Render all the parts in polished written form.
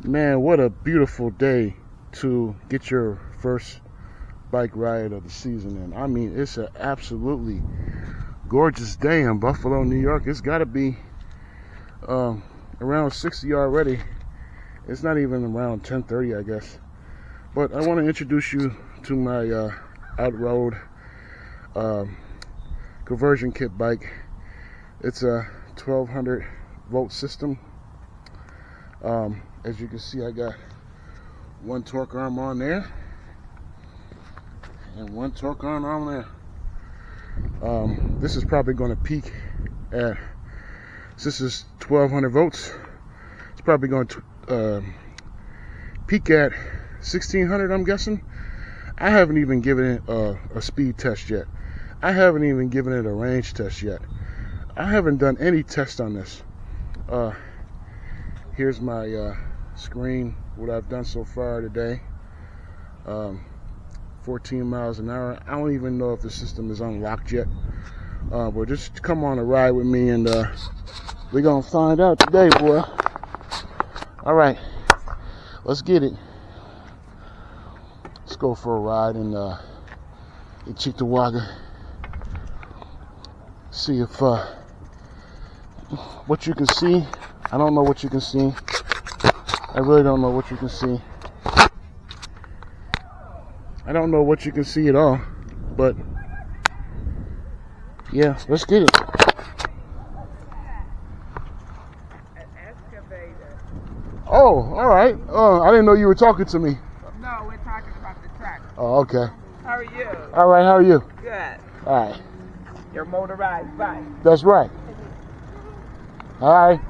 Man, what a beautiful day to get your first bike ride of the season in. I mean, it's an absolutely gorgeous day in Buffalo, New York. It's got to be around 60 already. It's not even around 10:30, I guess. But I want to introduce you to my Outroad conversion kit bike. It's a 1200 volt system. As you can see, I got one torque arm on there and one torque arm on there. This is probably going to peak at, since this is 1200 volts, it's probably going to peak at 1600, I'm guessing. I haven't even given it a speed test yet. I haven't even given it a range test yet. I haven't done any test on this. Here's my screen, what I've done so far today. 14 miles an hour. I don't even know if the system is unlocked yet. But just come on a ride with me and we're gonna find out today, boy. All right, let's get it. Let's go for a ride in Cheektowaga. See if what you can see. I don't know what you can see. I really don't know what you can see. I don't know what you can see at all. But yeah, let's get it. An excavator. Oh, all right. I didn't know you were talking to me. No, we're talking about the track. Oh, okay. How are you? All right, how are you? Good. All right. Your motorized bike. That's right. All right.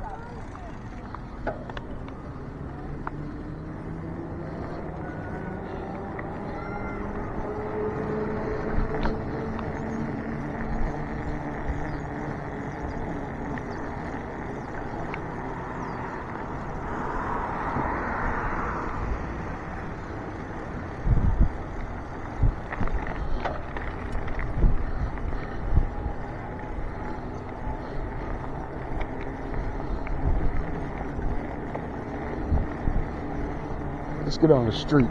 Let's get on the street.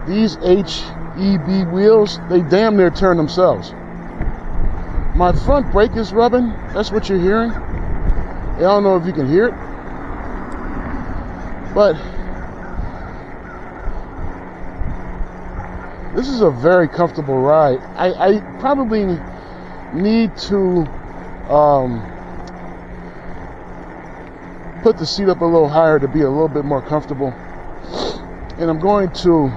These HEB wheels, they damn near turn themselves. My front brake is rubbing. That's what you're hearing. I don't know if you can hear it. But this is a very comfortable ride. I probably need to put the seat up a little higher to be a little bit more comfortable, and I'm going to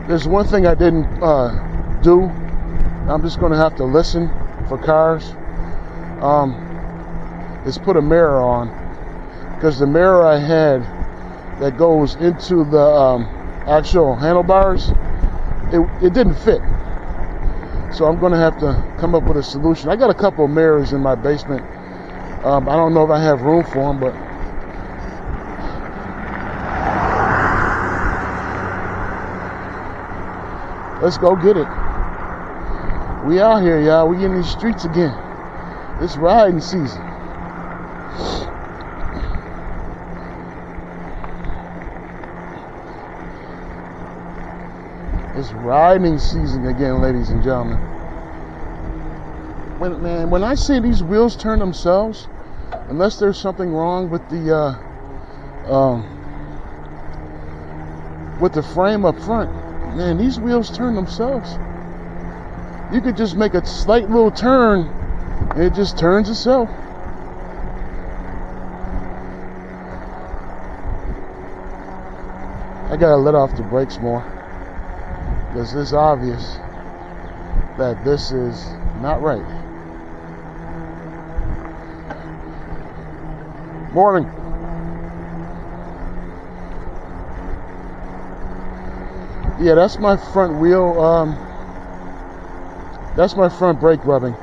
there's one thing I didn't do. I'm just going to have to listen for cars. Is put a mirror on, because the mirror I had that goes into the actual handlebars, it didn't fit. So I'm going to have to come up with a solution. I got a couple of mirrors in my basement. I don't know if I have room for them, but let's go get it. We out here, y'all. We in these streets again. It's riding season. It's riding season again, ladies and gentlemen. When I see these wheels turn themselves, unless there's something wrong with the frame up front, man, these wheels turn themselves. You could just make a slight little turn, and it just turns itself. I gotta let off the brakes more, because it's obvious that this is not right. Morning. Yeah, that's my front wheel. That's my front brake rubbing.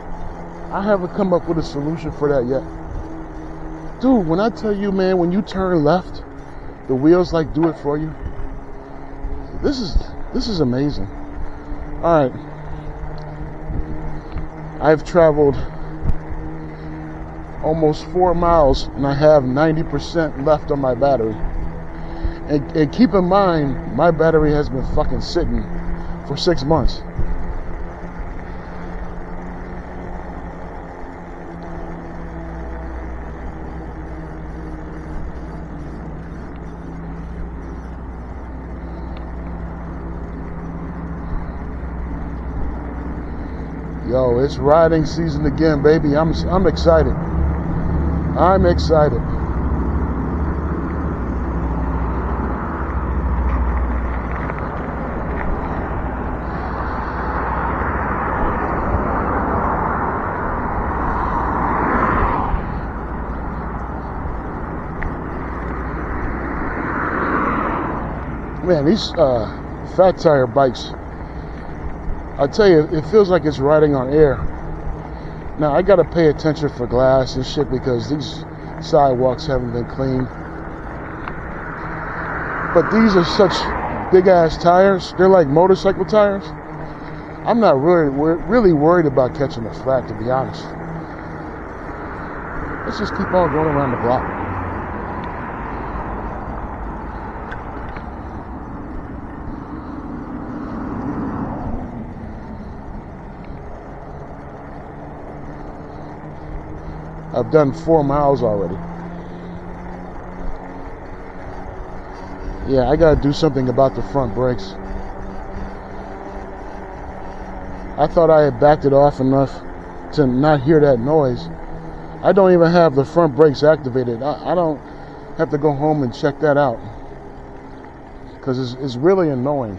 I haven't come up with a solution for that yet. Dude, when I tell you, man, when you turn left, the wheels like do it for you. This is amazing. All right. I've traveled almost 4 miles and I have 90% left on my battery. And keep in mind, my battery has been fucking sitting for 6 months. Yo, it's riding season again, baby. I'm excited. I'm excited. Man, these fat tire bikes, I tell you, it feels like it's riding on air. Now, I gotta pay attention for glass and shit because these sidewalks haven't been cleaned. But these are such big ass tires. They're like motorcycle tires. I'm not really worried about catching a flat, to be honest. Let's just keep on going around the block. I've done 4 miles already. Yeah, I gotta do something about the front brakes. I thought I had backed it off enough to not hear that noise. I don't even have the front brakes activated. I don't have to go home and check that out because it's really annoying.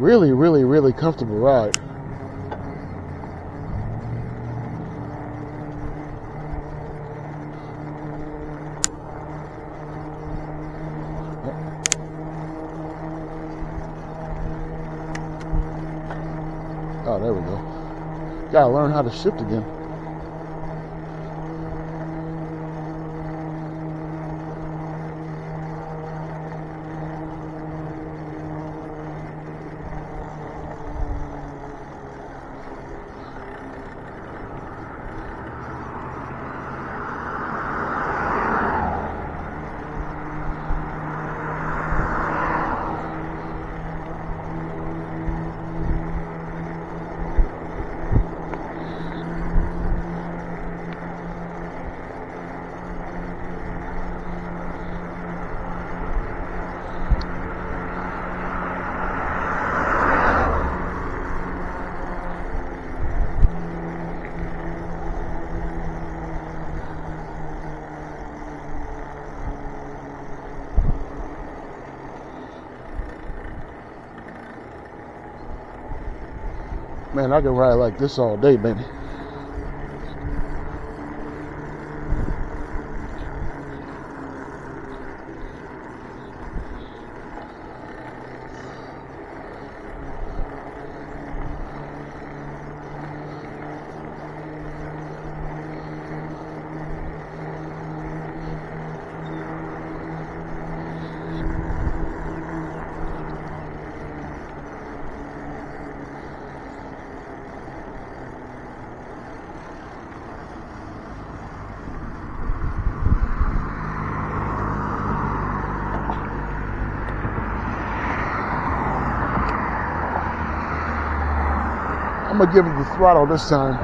Really comfortable ride. Oh, there we go. Gotta learn how to shift again. Man, I can ride like this all day, baby. I'm gonna give it the throttle this time.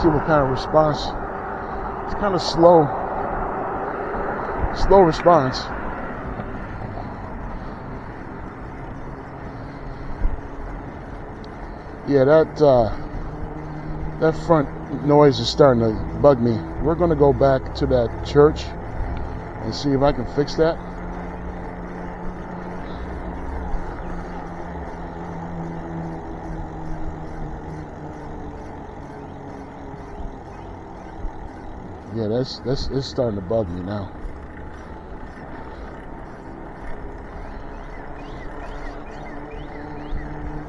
See what kind of response. It's kind of slow response. Yeah, that front noise is starting to bug me. We're going to go back to that church and see if I can fix that. Yeah, it's starting to bug me now.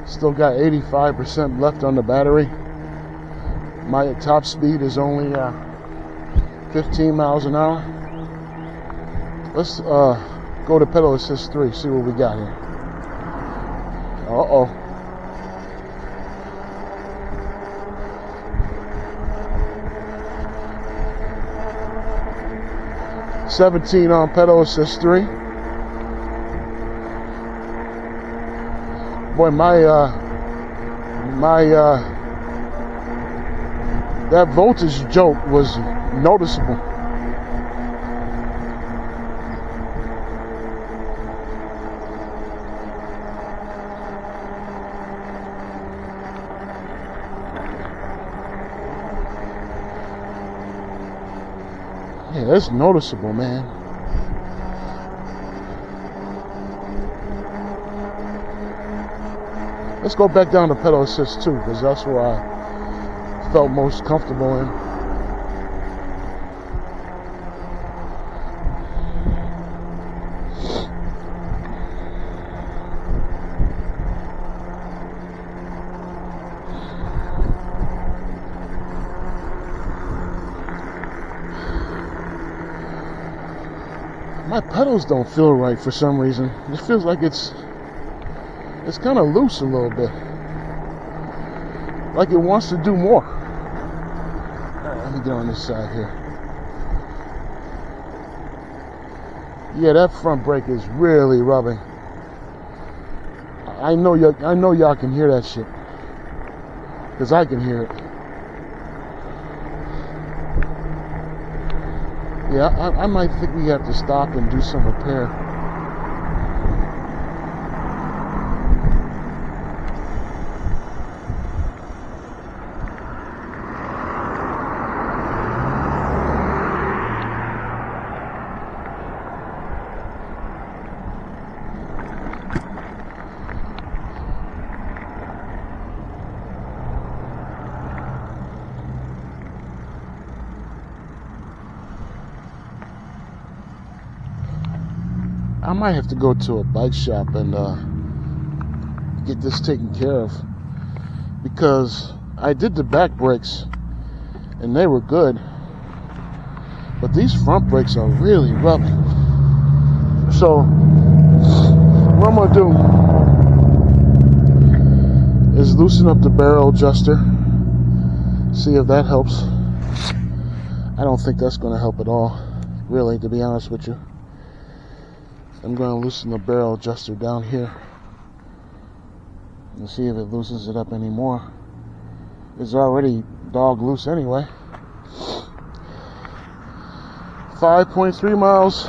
Still got 85% left on the battery. My top speed is only 15 miles an hour. Let's go to pedal assist 3, see what we got here. Uh-oh. $17 on pedal assist 3. Boy, that voltage jolt was noticeable. Yeah, that's noticeable, man. Let's go back down to pedal assist 2, because that's where I felt most comfortable in. My pedals don't feel right for some reason. It feels like it's kind of loose a little bit. Like it wants to do more. Alright, let me get on this side here. Yeah, that front brake is really rubbing. I know y'all can hear that shit. Because I can hear it. Yeah, I might think we have to stop and do some repair. I might have to go to a bike shop and get this taken care of, because I did the back brakes and they were good, but these front brakes are really rubbing. So what I'm gonna do is loosen up the barrel adjuster, see if that helps. I don't think that's gonna help at all, really, to be honest with you. I'm going to loosen the barrel adjuster down here and see if it loosens it up anymore. It's already dog loose anyway. 5.3 miles.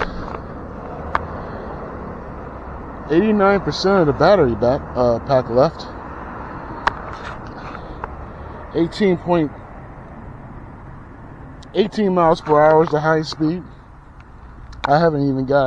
89% of the battery pack left. 18 miles per hour is the high speed. I haven't even got